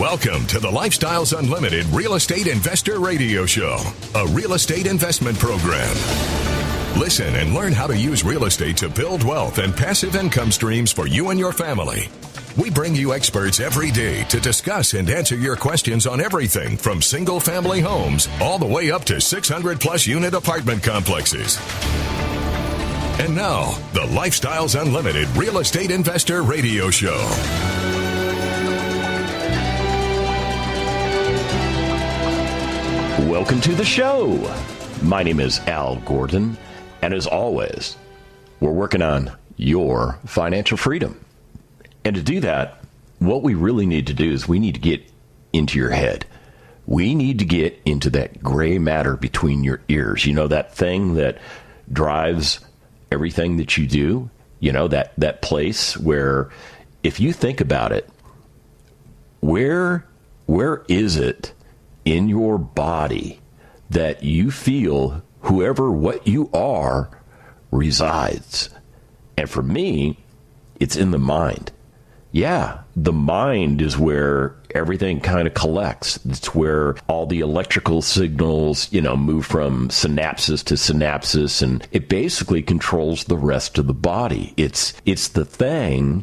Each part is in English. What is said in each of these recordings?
Welcome to the Lifestyles Unlimited Real Estate Investor Radio Show, a real estate investment program. Listen and learn how to use real estate to build wealth and passive income streams for you and your family. We bring you experts every day to discuss and answer your questions on everything from single-family homes all the way up to 600-plus unit apartment complexes. And now, the Lifestyles Unlimited Real Estate Investor Radio Show. Welcome to the show. My name is Al Gordon, and as always, we're working on your financial freedom. And to do that, what we really need to do is we need to get into your head. We need to get into that gray matter between your ears. You know, that thing that drives everything that you do? You know, that place where, if you think about it, where is it in your body that you feel what you are resides? And for me, it's in the mind. Yeah, the mind is where everything kind of collects. It's where all the electrical signals, move from synapses to synapses, and it basically controls the rest of the body. It's the thing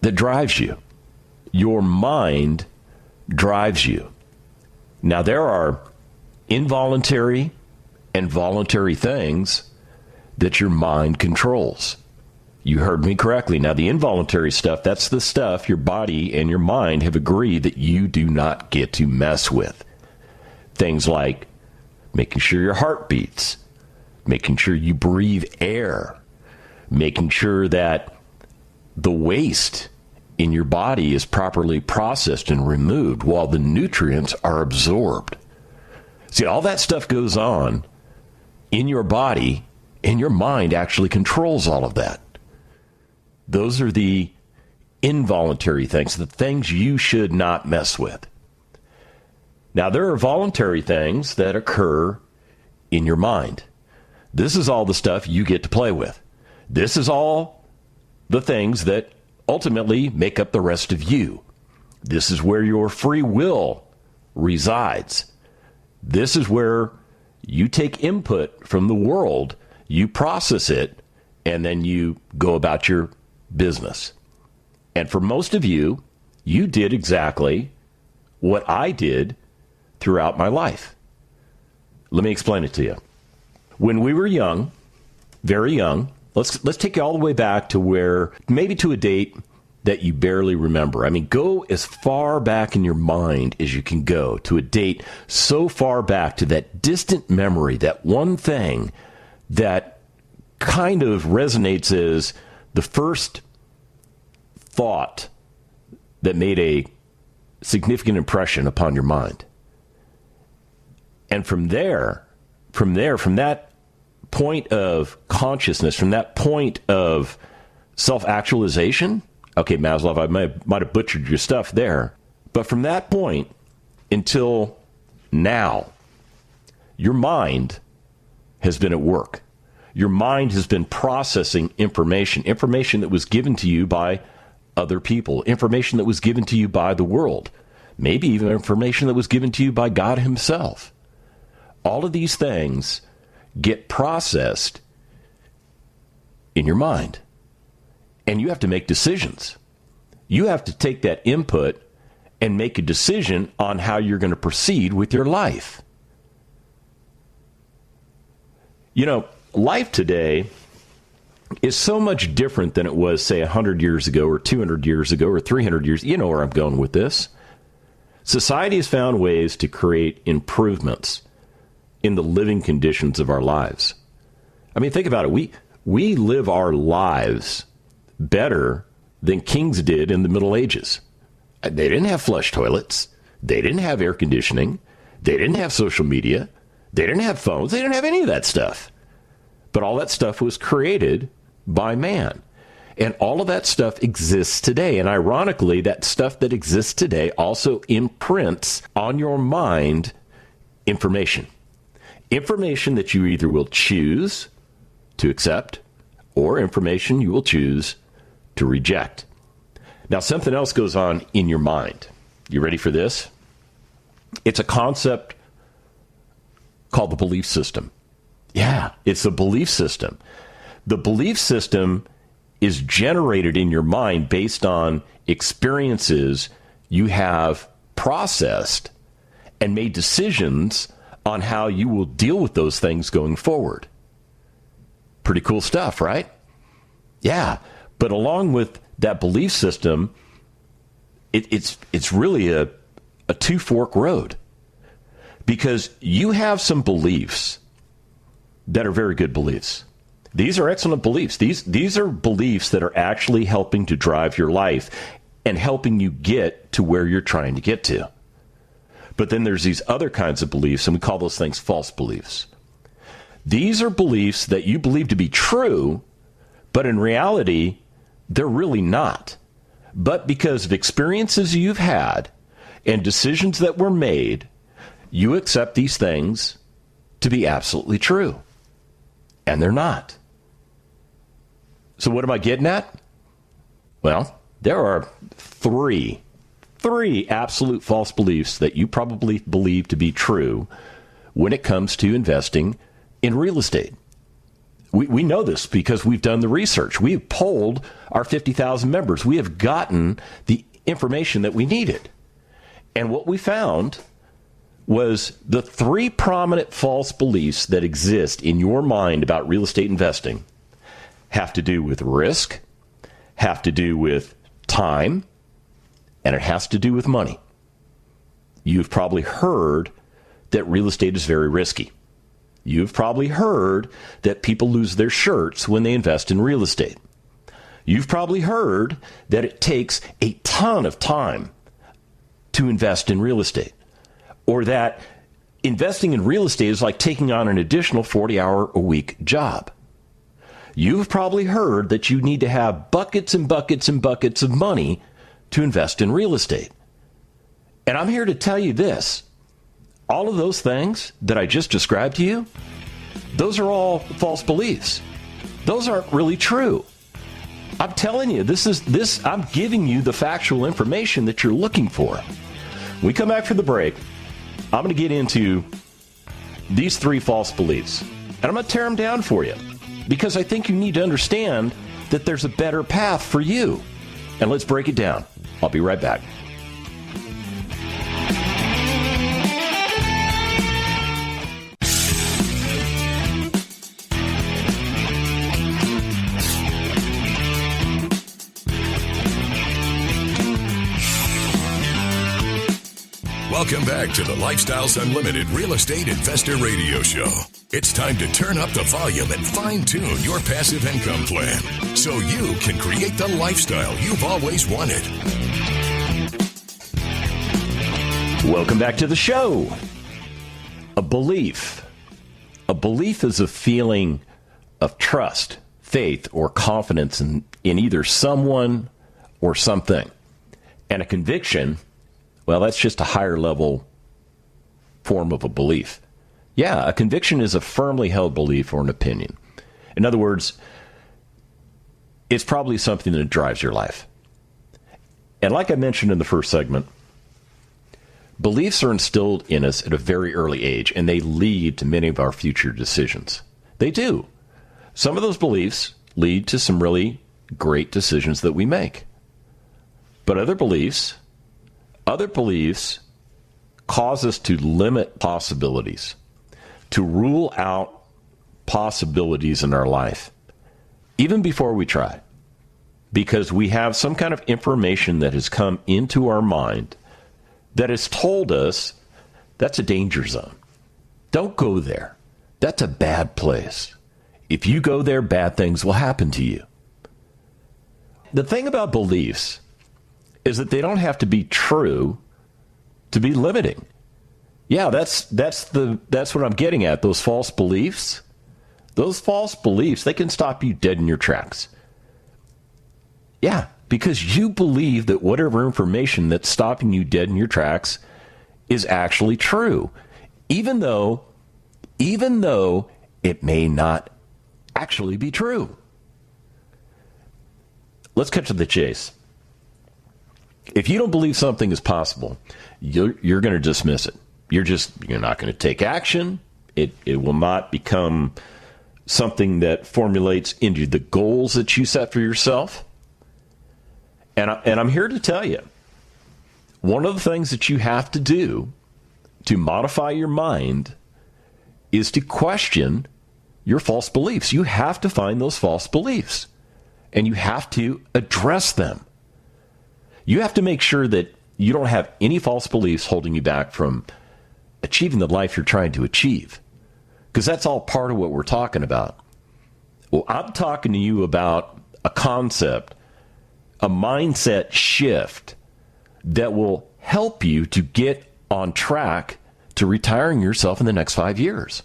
that drives you. Your mind drives you. Now, there are involuntary and voluntary things that your mind controls. You heard me correctly. Now, the involuntary stuff, that's the stuff your body and your mind have agreed that you do not get to mess with. Things like making sure your heart beats, making sure you breathe air, making sure that the waste in your body is properly processed and removed while the nutrients are absorbed. See, all that stuff goes on in your body, and your mind actually controls all of that. Those are the involuntary things, the things you should not mess with. Now, there are voluntary things that occur in your mind. This is all the stuff you get to play with. This is all the things that ultimately make up the rest of you. This is where your free will resides. This is where you take input from the world, you process it, and then you go about your business. And for most of you, you did exactly what I did throughout my life. Let me explain it to you. When we were young, very young, let's take you all the way back to where, maybe to a date that you barely remember. I mean, go as far back in your mind as you can go to a date so far back, to that distant memory, that one thing that kind of resonates as the first thought that made a significant impression upon your mind. And from that point of consciousness, from that point of self-actualization, okay, Maslow, I might have butchered your stuff there, but from that point until now, your mind has been at work. Your mind has been processing information that was given to you by other people, information that was given to you by the world, maybe even information that was given to you by God himself. All of these things get processed in your mind, and you have to make decisions. You have to take that input and make a decision on how you're going to proceed with your life. Life today is so much different than it was, say, 100 years ago or 200 years ago or 300 years. You know where I'm going with this. Society has found ways to create improvements in the living conditions of our lives. I mean, think about it. We live our lives better than kings did in the Middle Ages. They didn't have flush toilets. They didn't have air conditioning. They didn't have social media. They didn't have phones. They didn't have any of that stuff. But all that stuff was created by man. And all of that stuff exists today. And ironically, that stuff that exists today also imprints on your mind information. Information that you either will choose to accept or information you will choose to reject. Now, something else goes on in your mind. You ready for this? It's a concept called the belief system. Yeah, it's a belief system. The belief system is generated in your mind based on experiences you have processed and made decisions on how you will deal with those things going forward. Pretty cool stuff, right? Yeah, but along with that belief system, it's really a two-fork road, because you have some beliefs that are very good beliefs. These are excellent beliefs. These are beliefs that are actually helping to drive your life and helping you get to where you're trying to get to. But then there's these other kinds of beliefs, and we call those things false beliefs. These are beliefs that you believe to be true, but in reality, they're really not. But because of experiences you've had and decisions that were made, you accept these things to be absolutely true. And they're not. So what am I getting at? Well, there are three absolute false beliefs that you probably believe to be true when it comes to investing in real estate. We know this because we've done the research. We've polled our 50,000 members. We have gotten the information that we needed. And what we found was the three prominent false beliefs that exist in your mind about real estate investing have to do with risk, have to do with time, and it has to do with money. You've probably heard that real estate is very risky. You've probably heard that people lose their shirts when they invest in real estate. You've probably heard that it takes a ton of time to invest in real estate, or that investing in real estate is like taking on an additional 40-hour-a-week job. You've probably heard that you need to have buckets and buckets and buckets of money to invest in real estate. And I'm here to tell you this. All of those things that I just described to you, those are all false beliefs. Those aren't really true. I'm telling you, I'm giving you the factual information that you're looking for. When we come back from the break, I'm going to get into these three false beliefs. And I'm going to tear them down for you, because I think you need to understand that there's a better path for you. And let's break it down. I'll be right back. Welcome back to the Lifestyles Unlimited Real Estate Investor Radio Show. It's time to turn up the volume and fine-tune your passive income plan so you can create the lifestyle you've always wanted. Welcome back to the show. A belief. A belief is a feeling of trust, faith, or confidence in either someone or something. And a conviction, well, that's just a higher level form of a belief. Yeah, a conviction is a firmly held belief or an opinion. In other words, it's probably something that drives your life. And like I mentioned in the first segment, beliefs are instilled in us at a very early age, and they lead to many of our future decisions. They do. Some of those beliefs lead to some really great decisions that we make. But other beliefs cause us to limit possibilities, to rule out possibilities in our life, even before we try, because we have some kind of information that has come into our mind that has told us that's a danger zone. Don't go there. That's a bad place. If you go there, bad things will happen to you. The thing about beliefs is that they don't have to be true to be limiting. Yeah, that's what I'm getting at. Those false beliefs, they can stop you dead in your tracks. Yeah, because you believe that whatever information that's stopping you dead in your tracks is actually true, even though it may not actually be true. Let's cut to the chase. If you don't believe something is possible, you're going to dismiss it. You're not going to take action. It will not become something that formulates into the goals that you set for yourself. And I'm here to tell you, one of the things that you have to do to modify your mind is to question your false beliefs. You have to find those false beliefs, and you have to address them. You have to make sure that you don't have any false beliefs holding you back from achieving the life you're trying to achieve, because that's all part of what we're talking about. Well, I'm talking to you about a concept, a mindset shift that will help you to get on track to retiring yourself in the next 5 years.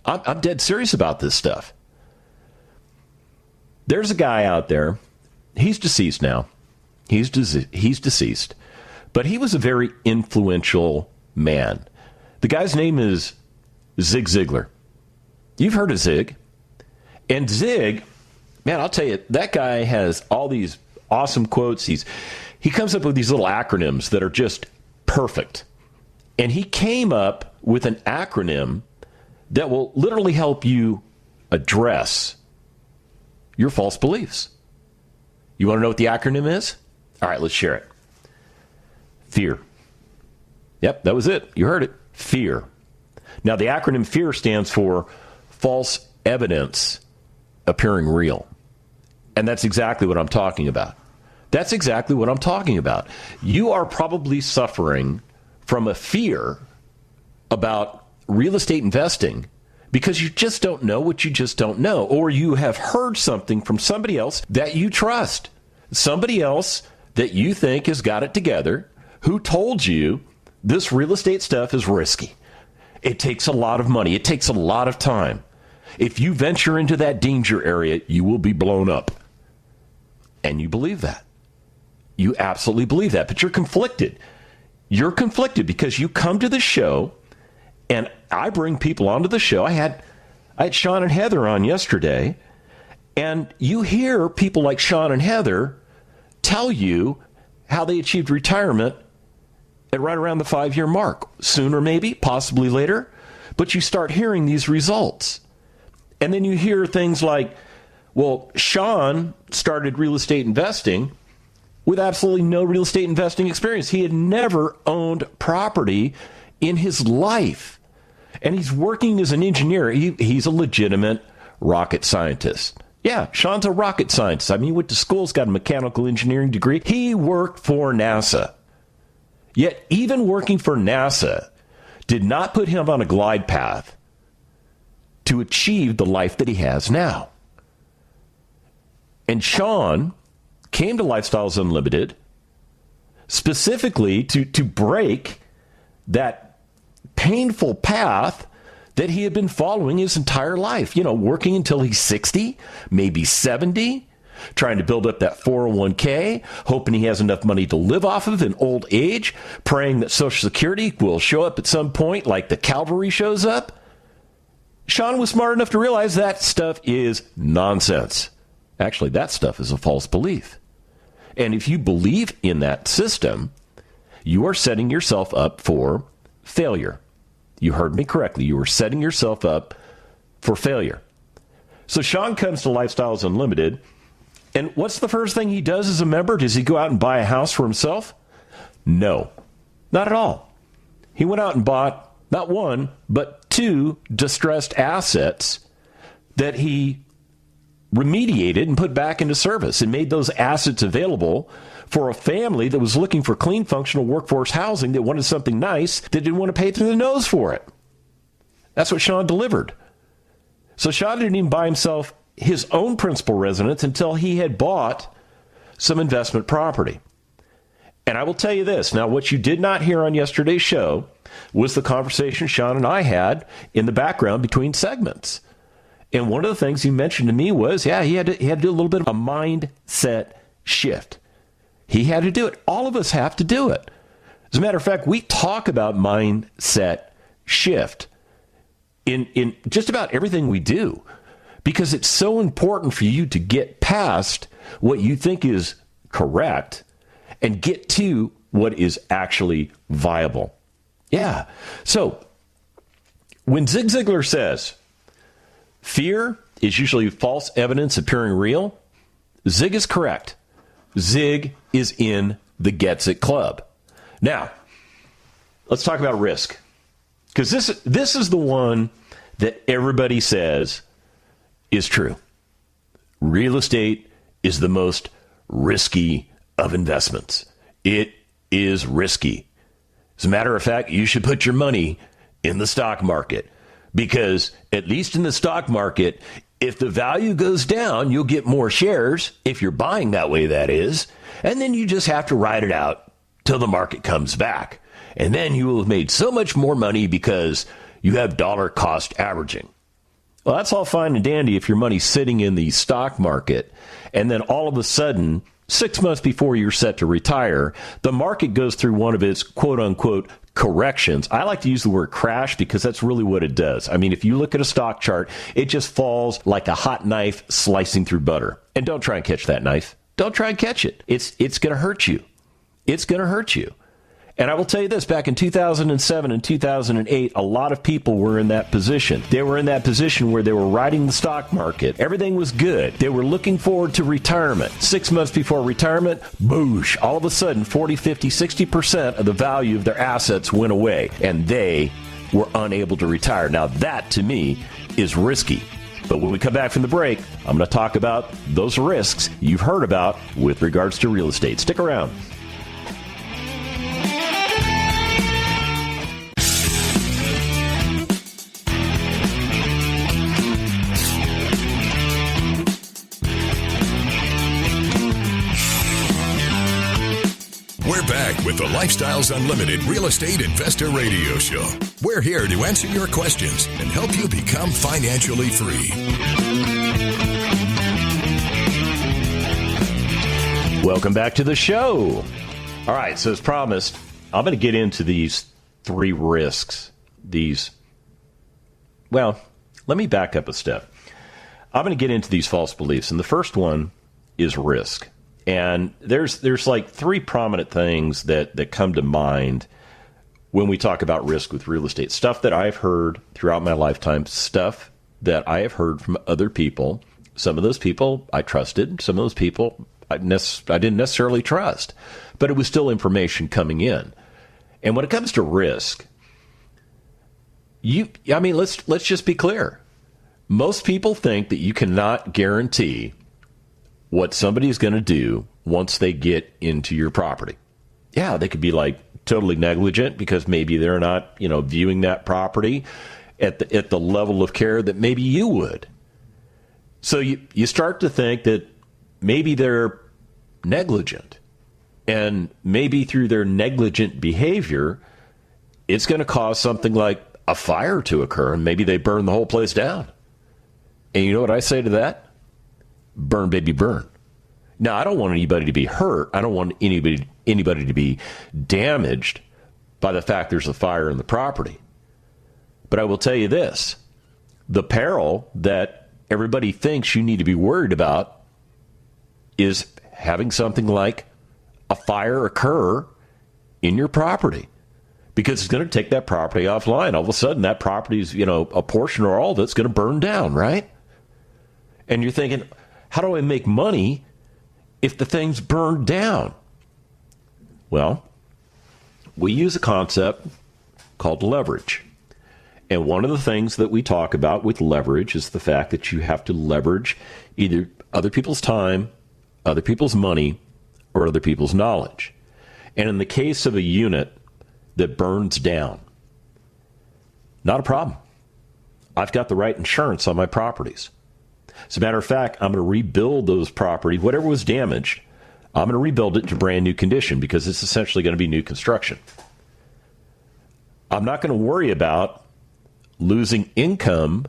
I'm dead serious about this stuff. There's a guy out there. He's deceased now. He's deceased. But he was a very influential man. The guy's name is Zig Ziglar. You've heard of Zig. And Zig, man, I'll tell you, that guy has all these awesome quotes. He comes up with these little acronyms that are just perfect. And he came up with an acronym that will literally help you address your false beliefs. You want to know what the acronym is? All right, let's share it. Fear. Yep, that was it. You heard it. Fear. Now, the acronym FEAR stands for false evidence appearing real. And that's exactly what I'm talking about. That's exactly what I'm talking about. You are probably suffering from a fear about real estate investing because you just don't know what you just don't know, or you have heard something from somebody else that you trust, somebody else that you think has got it together, who told you this real estate stuff is risky. It takes a lot of money. It takes a lot of time. If you venture into that danger area, you will be blown up. And you believe that. You absolutely believe that, but you're conflicted. You're conflicted because you come to the show, and I bring people onto the show. I had Sean and Heather on yesterday, and you hear people like Sean and Heather tell you how they achieved retirement at right around the 5-year mark, sooner maybe, possibly later, but you start hearing these results. And then you hear things like, well, Sean started real estate investing with absolutely no real estate investing experience. He had never owned property in his life. And he's working as an engineer. He's a legitimate rocket scientist. Yeah, Sean's a rocket scientist. I mean, he went to school, he's got a mechanical engineering degree. He worked for NASA. Yet even working for NASA did not put him on a glide path to achieve the life that he has now. And Sean came to Lifestyles Unlimited specifically to break that painful path that he had been following his entire life. You know, working until he's 60, maybe 70, trying to build up that 401k, hoping he has enough money to live off of in old age, praying that Social Security will show up at some point like the cavalry shows up. Sean was smart enough to realize that stuff is nonsense. Actually, that stuff is a false belief. And if you believe in that system, you are setting yourself up for failure. You heard me correctly. You are setting yourself up for failure. So Sean comes to Lifestyles Unlimited, and what's the first thing he does as a member? Does he go out and buy a house for himself? No, not at all. He went out and bought not one, but 2 distressed assets that he remediated and put back into service and made those assets available for a family that was looking for clean, functional workforce housing that wanted something nice that didn't want to pay through the nose for it. That's what Sean delivered. So Sean didn't even buy himself his own principal residence until he had bought some investment property. And I will tell you this. Now, what you did not hear on yesterday's show was the conversation Sean and I had in the background between segments. And one of the things he mentioned to me was, he had to do a little bit of a mindset shift. He had to do it. All of us have to do it. As a matter of fact, we talk about mindset shift in just about everything we do, because it's so important for you to get past what you think is correct and get to what is actually viable. Yeah. So when Zig Ziglar says fear is usually false evidence appearing real, Zig is correct. Zig is in the Gets It Club. Now, let's talk about risk. Because this is the one that everybody says is true. Real estate is the most risky of investments. It is risky. As a matter of fact, you should put your money in the stock market, because at least in the stock market, if the value goes down, you'll get more shares, if you're buying that way, that is, and then you just have to ride it out till the market comes back. And then you will have made so much more money because you have dollar cost averaging. Well, that's all fine and dandy if your money's sitting in the stock market, and then all of a sudden, 6 months before you're set to retire, the market goes through one of its quote-unquote corrections. I like to use the word crash because that's really what it does. I mean, if you look at a stock chart, it just falls like a hot knife slicing through butter. And don't try and catch that knife. Don't try and catch it. It's going to hurt you. It's going to hurt you. And I will tell you this, back in 2007 and 2008, a lot of people were in that position. They were in that position where they were riding the stock market. Everything was good. They were looking forward to retirement. 6 months before retirement, boosh, all of a sudden 40, 50, 60% of the value of their assets went away, and they were unable to retire. Now that, to me, is risky. But when we come back from the break, I'm going to talk about those risks you've heard about with regards to real estate. Stick around. We're back with the Lifestyles Unlimited Real Estate Investor Radio Show. We're here to answer your questions and help you become financially free. Welcome back to the show. All right, so as promised, I'm going to get into these three risks. Well, let me back up a step. I'm going to get into these false beliefs, and the first one is risk. And there's like three prominent things that come to mind when we talk about risk with real estate. Stuff that I've heard throughout my lifetime, stuff that I have heard from other people. Some of those people I trusted. Some of those people I didn't necessarily trust. But it was still information coming in. And when it comes to risk, let's just be clear. Most people think that you cannot guarantee what somebody's going to do once they get into your property. Yeah, they could be like totally negligent because maybe they're not, viewing that property at the level of care that maybe you would. So you start to think that maybe they're negligent, and maybe through their negligent behavior, it's going to cause something like a fire to occur, and maybe they burn the whole place down. And you know what I say to that? Burn, baby, burn. Now, I don't want anybody to be hurt. I don't want anybody to be damaged by the fact there's a fire in the property. But I will tell you this. The peril that everybody thinks you need to be worried about is having something like a fire occur in your property, because it's going to take that property offline. All of a sudden, that property is, a portion or all of it's going to burn down, right? And you're thinking, how do I make money if the thing's burned down? Well, we use a concept called leverage. And one of the things that we talk about with leverage is the fact that you have to leverage either other people's time, other people's money, or other people's knowledge. And in the case of a unit that burns down, not a problem. I've got the right insurance on my properties. As a matter of fact, I'm going to rebuild those properties. Whatever was damaged, I'm going to rebuild it to brand new condition because it's essentially going to be new construction. I'm not going to worry about losing income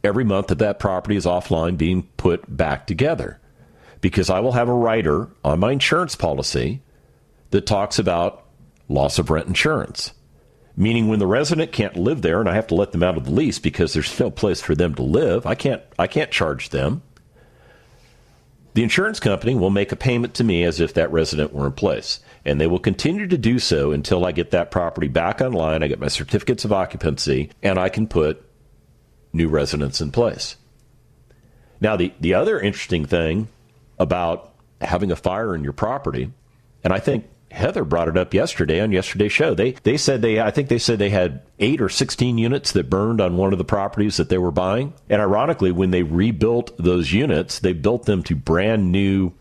every month that property is offline being put back together, because I will have a rider on my insurance policy that talks about loss of rent insurance. Meaning when the resident can't live there and I have to let them out of the lease because there's no place for them to live, I can't charge them. The insurance company will make a payment to me as if that resident were in place, and they will continue to do so until I get that property back online, I get my certificates of occupancy, and I can put new residents in place. Now, the other interesting thing about having a fire in your property, and I think Heather brought it up yesterday on yesterday's show. They said they had 8 or 16 units that burned on one of the properties that they were buying. And ironically, when they rebuilt those units, they built them to brand new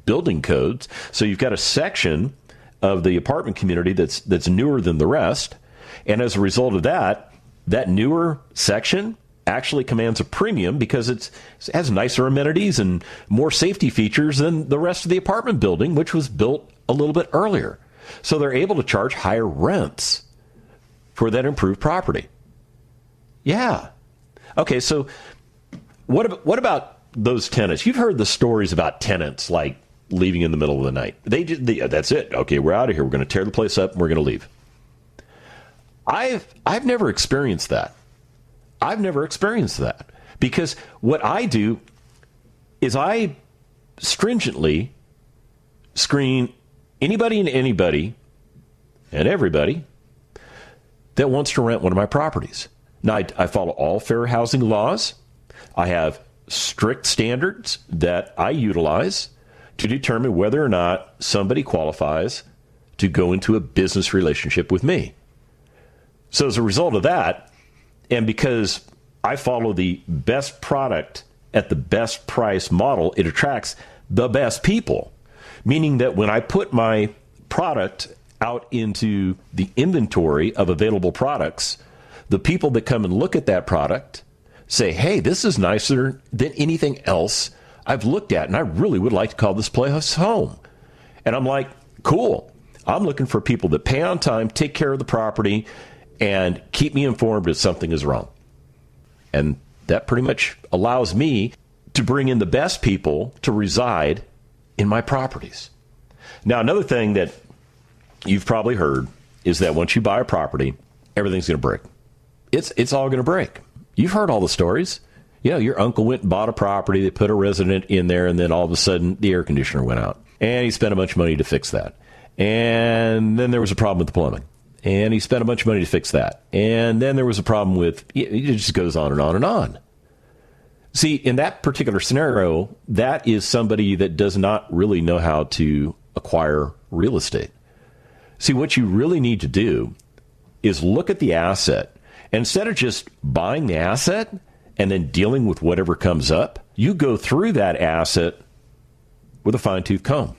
building codes. So you've got a section of the apartment community that's newer than the rest. And as a result of that newer section actually commands a premium because it has nicer amenities and more safety features than the rest of the apartment building, which was built a little bit earlier. So they're able to charge higher rents for that improved property. Yeah. Okay, so what about those tenants? You've heard the stories about tenants like leaving in the middle of the night. That's it. Okay, we're out of here. We're going to tear the place up and we're going to leave. I've never experienced that. Because what I do is I stringently screen anybody and everybody that wants to rent one of my properties. Now, I follow all fair housing laws. I have strict standards that I utilize to determine whether or not somebody qualifies to go into a business relationship with me. So as a result of that, and because I follow the best product at the best price model, it attracts the best people. Meaning that when I put my product out into the inventory of available products, the people that come and look at that product say, hey, this is nicer than anything else I've looked at, and I really would like to call this place home. And I'm like, cool. I'm looking for people that pay on time, take care of the property, and keep me informed if something is wrong. And that pretty much allows me to bring in the best people to reside in my properties. Now, another thing that you've probably heard is that once you buy a property, everything's going to break. It's all going to break. You've heard all the stories. You know, your uncle went and bought a property, they put a resident in there, and then all of a sudden the air conditioner went out. And he spent a bunch of money to fix that. And then there was a problem with the plumbing. And he spent a bunch of money to fix that. And then there was a problem with, it just goes on and on and on. See, in that particular scenario, that is somebody that does not really know how to acquire real estate. See, what you really need to do is look at the asset. And instead of just buying the asset and then dealing with whatever comes up, you go through that asset with a fine-tooth comb.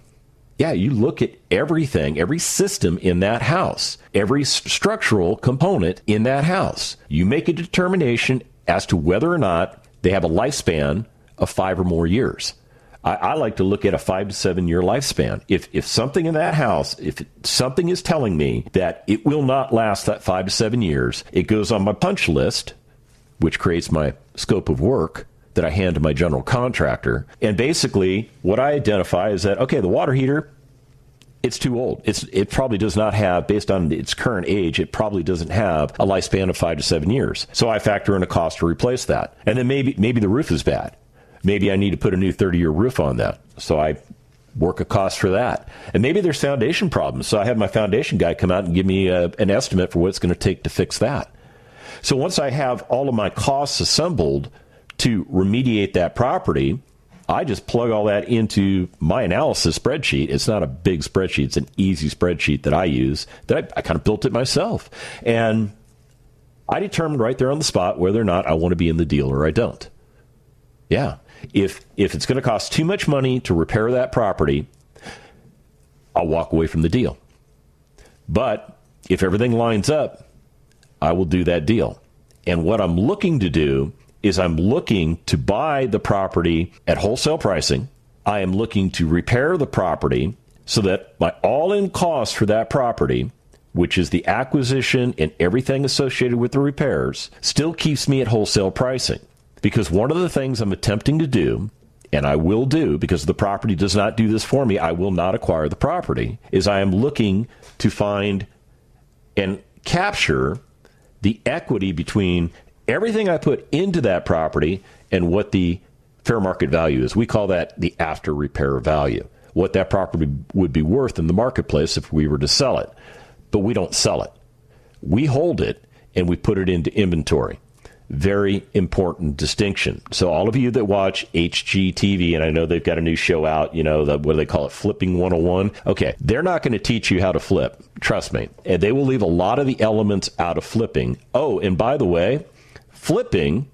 Yeah, you look at everything, every system in that house, every structural component in that house. You make a determination as to whether or not they have a lifespan of 5 or more years. I like to look at a 5 to 7 year lifespan. If something in that house, if something is telling me that it will not last that 5 to 7 years, it goes on my punch list, which creates my scope of work that I hand to my general contractor. And basically, what I identify is that, okay, the water heater, it's too old. It probably does not have, based on its current age, it probably doesn't have a lifespan of 5 to 7 years. So I factor in a cost to replace that. And then maybe the roof is bad. Maybe I need to put a new 30-year roof on that. So I work a cost for that. And maybe there's foundation problems. So I have my foundation guy come out and give me an estimate for what it's going to take to fix that. So once I have all of my costs assembled to remediate that property, I just plug all that into my analysis spreadsheet. It's not a big spreadsheet. It's an easy spreadsheet that I use. That I kind of built it myself. And I determined right there on the spot whether or not I want to be in the deal or I don't. Yeah. If it's going to cost too much money to repair that property, I'll walk away from the deal. But if everything lines up, I will do that deal. And what I'm looking to do is I'm looking to buy the property at wholesale pricing. I am looking to repair the property so that my all-in cost for that property, which is the acquisition and everything associated with the repairs, still keeps me at wholesale pricing. Because one of the things I'm attempting to do, and I will do because the property does not do this for me, I will not acquire the property, is I am looking to find and capture the equity between everything I put into that property and what the fair market value is. We call that the after repair value, what that property would be worth in the marketplace if we were to sell it. But we don't sell it. We hold it and we put it into inventory. Very important distinction. So all of you that watch HGTV, and I know they've got a new show out, what do they call it? Flipping 101. Okay, they're not going to teach you how to flip. Trust me. And they will leave a lot of the elements out of flipping. Oh, and by the way, flipping,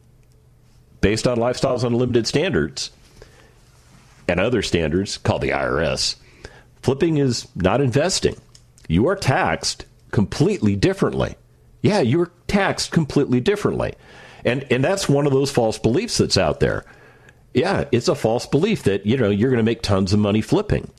based on Lifestyles Unlimited standards and other standards called the IRS, flipping is not investing. You are taxed completely differently. Yeah, you're taxed completely differently. And that's one of those false beliefs that's out there. Yeah, it's a false belief that, you're going to make tons of money flipping.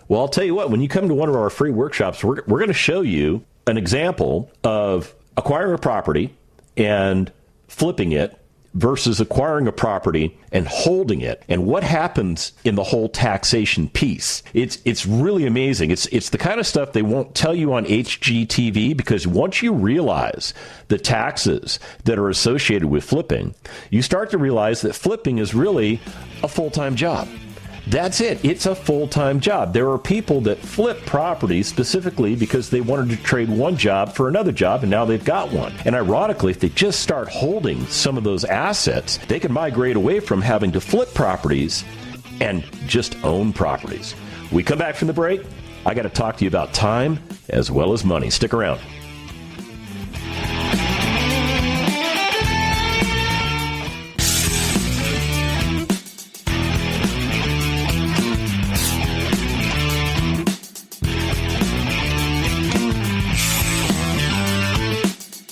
Well, I'll tell you what, when you come to one of our free workshops, we're going to show you an example of acquiring a property and flipping it versus acquiring a property and holding it, and what happens in the whole taxation piece. It's really amazing. It's the kind of stuff they won't tell you on HGTV, because once you realize the taxes that are associated with flipping, you start to realize that flipping is really a full-time job. That's it. It's a full-time job. There are people that flip properties specifically because they wanted to trade one job for another job, and now they've got one. And ironically, if they just start holding some of those assets, they can migrate away from having to flip properties and just own properties. We come back from the break. I got to talk to you about time as well as money. Stick around.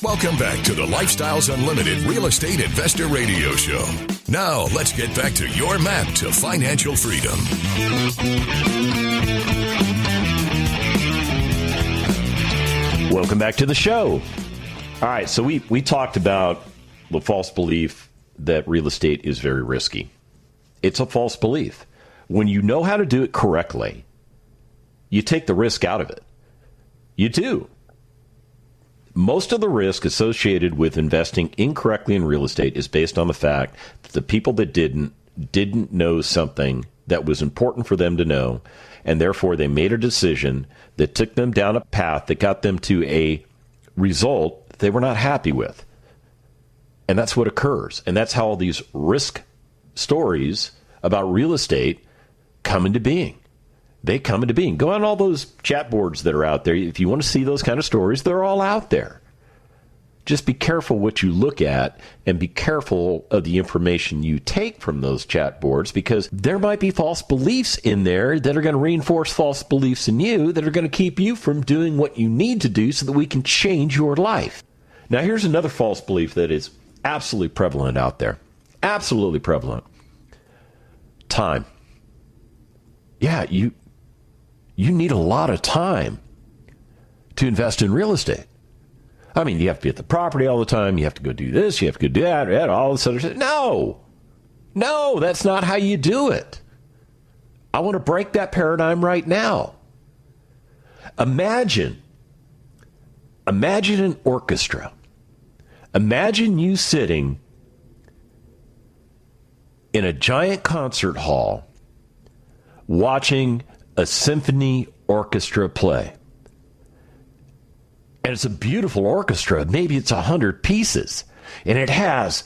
Welcome back to the Lifestyles Unlimited Real Estate Investor Radio Show. Now, let's get back to your map to financial freedom. Welcome back to the show. All right, so we talked about the false belief that real estate is very risky. It's a false belief. When you know how to do it correctly, you take the risk out of it. You do. Most of the risk associated with investing incorrectly in real estate is based on the fact that the people that didn't know something that was important for them to know, and therefore they made a decision that took them down a path that got them to a result they were not happy with. And that's what occurs. And that's how all these risk stories about real estate come into being. They come into being. Go on all those chat boards that are out there. If you want to see those kind of stories, they're all out there. Just be careful what you look at, and be careful of the information you take from those chat boards, because there might be false beliefs in there that are going to reinforce false beliefs in you that are going to keep you from doing what you need to do so that we can change your life. Now, here's another false belief that is absolutely prevalent out there. Absolutely prevalent. Time. Yeah, you need a lot of time to invest in real estate. I mean, you have to be at the property all the time. You have to go do this. You have to go do that. All this other shit. No, that's not how you do it. I want to break that paradigm right now. Imagine an orchestra. Imagine you sitting in a giant concert hall watching a symphony orchestra play. And it's a beautiful orchestra. Maybe it's 100 pieces. And it has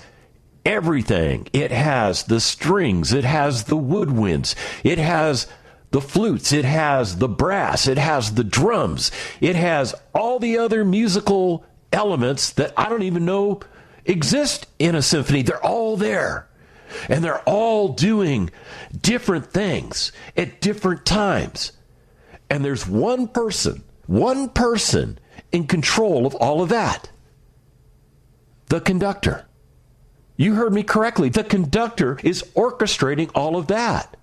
everything. It has the strings. It has the woodwinds. It has the flutes. It has the brass. It has the drums. It has all the other musical elements that I don't even know exist in a symphony. They're all there. And they're all doing different things at different times. And there's one person in control of all of that. The conductor. You heard me correctly. The conductor is orchestrating all of that.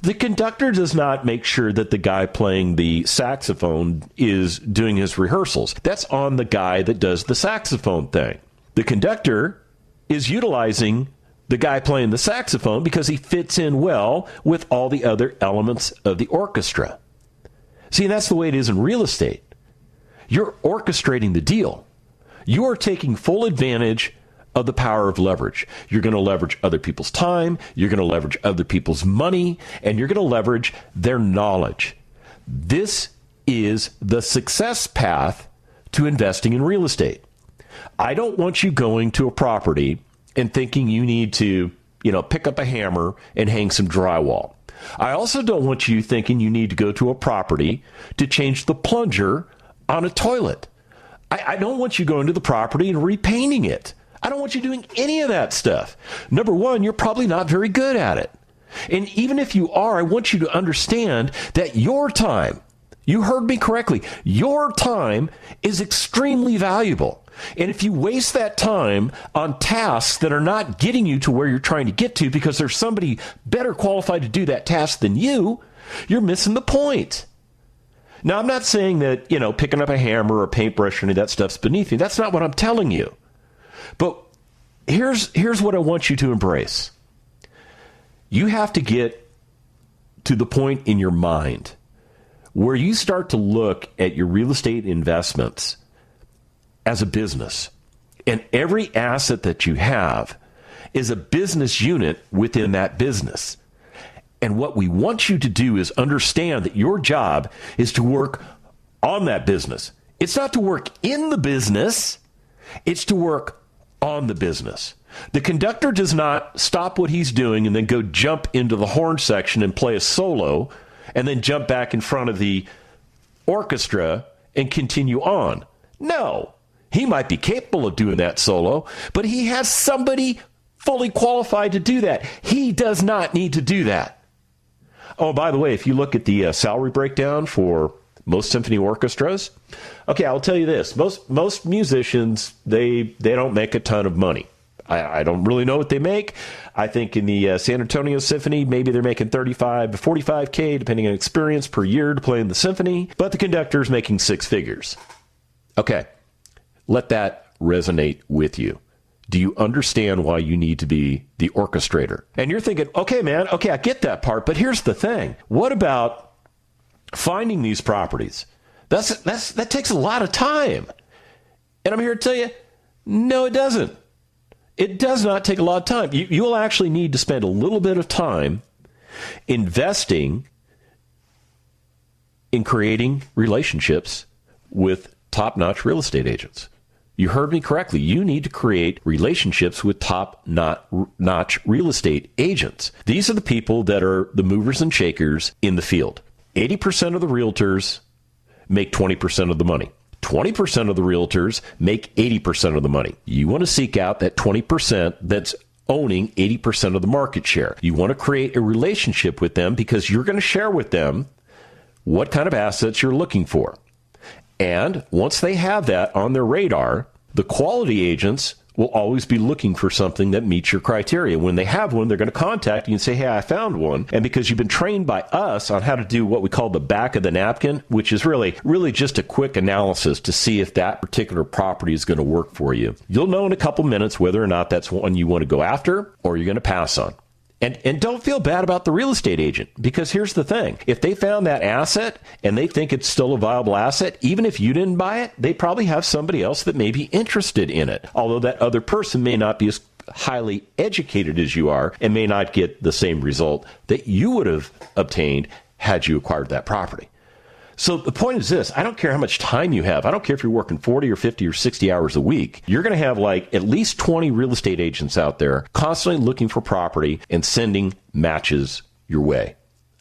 The conductor does not make sure that the guy playing the saxophone is doing his rehearsals. That's on the guy that does the saxophone thing. The conductor is utilizing the guy playing the saxophone because he fits in well with all the other elements of the orchestra. See, that's the way it is in real estate. You're orchestrating the deal. You are taking full advantage of the power of leverage. You're going to leverage other people's time, you're going to leverage other people's money, and you're going to leverage their knowledge. This is the success path to investing in real estate. I don't want you going to a property and thinking you need to, pick up a hammer and hang some drywall. I also don't want you thinking you need to go to a property to change the plunger on a toilet. I don't want you going to the property and repainting it. I don't want you doing any of that stuff. Number one, you're probably not very good at it. And even if you are, I want you to understand that your time, you heard me correctly, your time is extremely valuable. And if you waste that time on tasks that are not getting you to where you're trying to get to because there's somebody better qualified to do that task than you, you're missing the point. Now, I'm not saying that, picking up a hammer or a paintbrush or any of that stuff's beneath you. That's not what I'm telling you. But here's what I want you to embrace. You have to get to the point in your mind where you start to look at your real estate investments as a business. And every asset that you have is a business unit within that business. And what we want you to do is understand that your job is to work on that business. It's not to work in the business. It's to work on the business. The conductor does not stop what he's doing and then go jump into the horn section and play a solo and then jump back in front of the orchestra and continue on. No, he might be capable of doing that solo, but he has somebody fully qualified to do that. He does not need to do that. Oh, by the way, if you look at the salary breakdown for most symphony orchestras, okay, I'll tell you this. Most musicians, they don't make a ton of money. I don't really know what they make. I think in the San Antonio Symphony, maybe they're making $35 to $45K, depending on experience, per year to play in the symphony. But the conductor's making six figures. Okay, let that resonate with you. Do you understand why you need to be the orchestrator? And you're thinking, okay, man, okay, I get that part, but here's the thing. What about finding these properties? That takes a lot of time. And I'm here to tell you, no, it doesn't. It does not take a lot of time. You will actually need to spend a little bit of time investing in creating relationships with top-notch real estate agents. You heard me correctly. You need to create relationships with top-notch real estate agents. These are the people that are the movers and shakers in the field. 80% of the realtors make 20% of the money. 20% of the realtors make 80% of the money. You want to seek out that 20% that's owning 80% of the market share. You want to create a relationship with them because you're going to share with them what kind of assets you're looking for. And once they have that on their radar, the quality agents will always be looking for something that meets your criteria. When they have one, they're going to contact you and say, hey, I found one. And because you've been trained by us on how to do what we call the back of the napkin, which is really just a quick analysis to see if that particular property is going to work for you. You'll know in a couple minutes whether or not that's one you want to go after or you're going to pass on. And don't feel bad about the real estate agent, because here's the thing. If they found that asset and they think it's still a viable asset, even if you didn't buy it, they probably have somebody else that may be interested in it. Although that other person may not be as highly educated as you are and may not get the same result that you would have obtained had you acquired that property. So the point is this. I don't care how much time you have. I don't care if you're working 40 or 50 or 60 hours a week. You're going to have at least 20 real estate agents out there constantly looking for property and sending matches your way.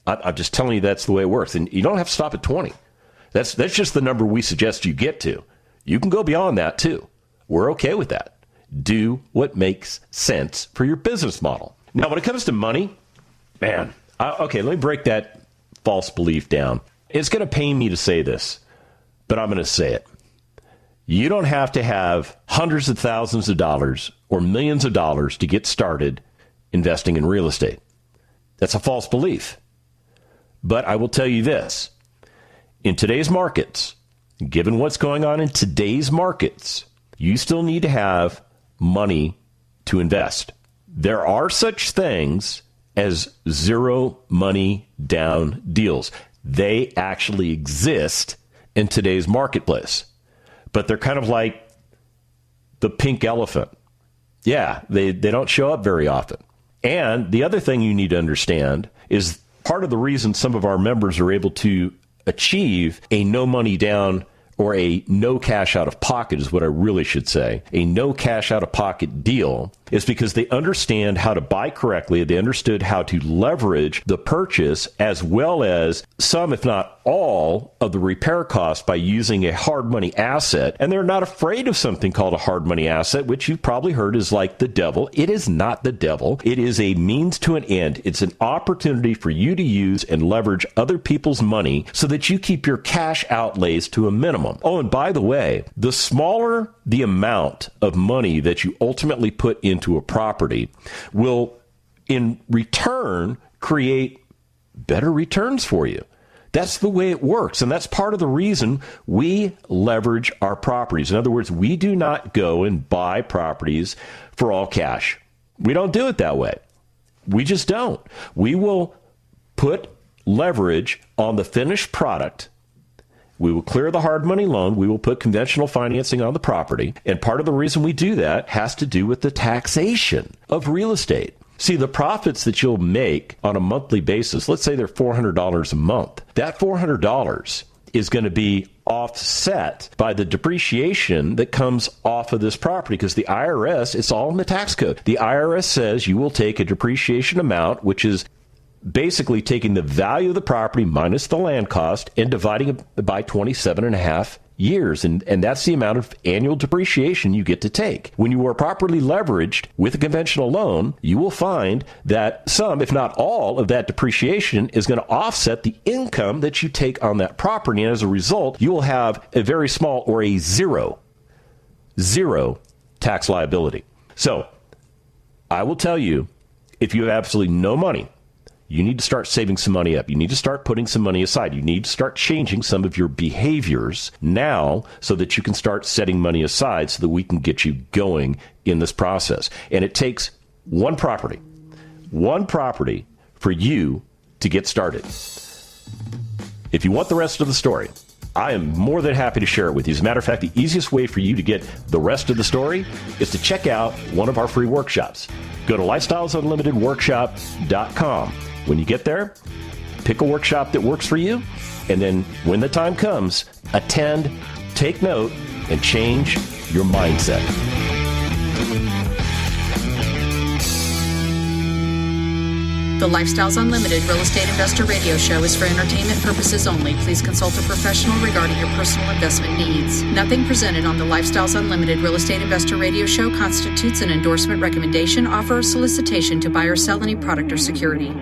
I'm just telling you that's the way it works. And you don't have to stop at 20. That's just the number we suggest you get to. You can go beyond that too. We're okay with that. Do what makes sense for your business model. Now, when it comes to money, man, okay, let me break that false belief down. It's going to pain me to say this, but I'm going to say it. You don't have to have hundreds of thousands of dollars or millions of dollars to get started investing in real estate. That's a false belief. But I will tell you this. In today's markets, given what's going on in today's markets, you still need to have money to invest. There are such things as zero money down deals. They actually exist in today's marketplace, but they're kind of like the pink elephant. Yeah, they don't show up very often. And the other thing you need to understand is part of the reason some of our members are able to achieve a no money down or a no cash out of pocket is what I really should say. A no cash out of pocket deal is because they understand how to buy correctly. They understood how to leverage the purchase as well as some, if not all, of the repair costs by using a hard money asset. And they're not afraid of something called a hard money asset, which you've probably heard is like the devil. It is not the devil. It is a means to an end. It's an opportunity for you to use and leverage other people's money so that you keep your cash outlays to a minimum. Oh, and by the way, the smaller the amount of money that you ultimately put into a property will, in return, create better returns for you. That's the way it works. And that's part of the reason we leverage our properties. In other words, we do not go and buy properties for all cash. We don't do it that way. We just don't. We will put leverage on the finished product. We will clear the hard money loan. We will put conventional financing on the property. And part of the reason we do that has to do with the taxation of real estate. See, the profits that you'll make on a monthly basis, let's say they're $400 a month, that $400 is going to be offset by the depreciation that comes off of this property because the IRS, it's all in the tax code. The IRS says you will take a depreciation amount, which is basically taking the value of the property minus the land cost and dividing it by 27 and a half years. And that's the amount of annual depreciation you get to take. When you are properly leveraged with a conventional loan, you will find that some, if not all, of that depreciation is going to offset the income that you take on that property. And as a result, you will have a very small or a zero tax liability. So I will tell you, if you have absolutely no money, you need to start saving some money up. You need to start putting some money aside. You need to start changing some of your behaviors now so that you can start setting money aside so that we can get you going in this process. And it takes one property for you to get started. If you want the rest of the story, I am more than happy to share it with you. As a matter of fact, the easiest way for you to get the rest of the story is to check out one of our free workshops. Go to lifestylesunlimitedworkshop.com. When you get there, pick a workshop that works for you, and then when the time comes, attend, take note, and change your mindset. The Lifestyles Unlimited Real Estate Investor Radio Show is for entertainment purposes only. Please consult a professional regarding your personal investment needs. Nothing presented on the Lifestyles Unlimited Real Estate Investor Radio Show constitutes an endorsement, recommendation, offer, or solicitation to buy or sell any product or security.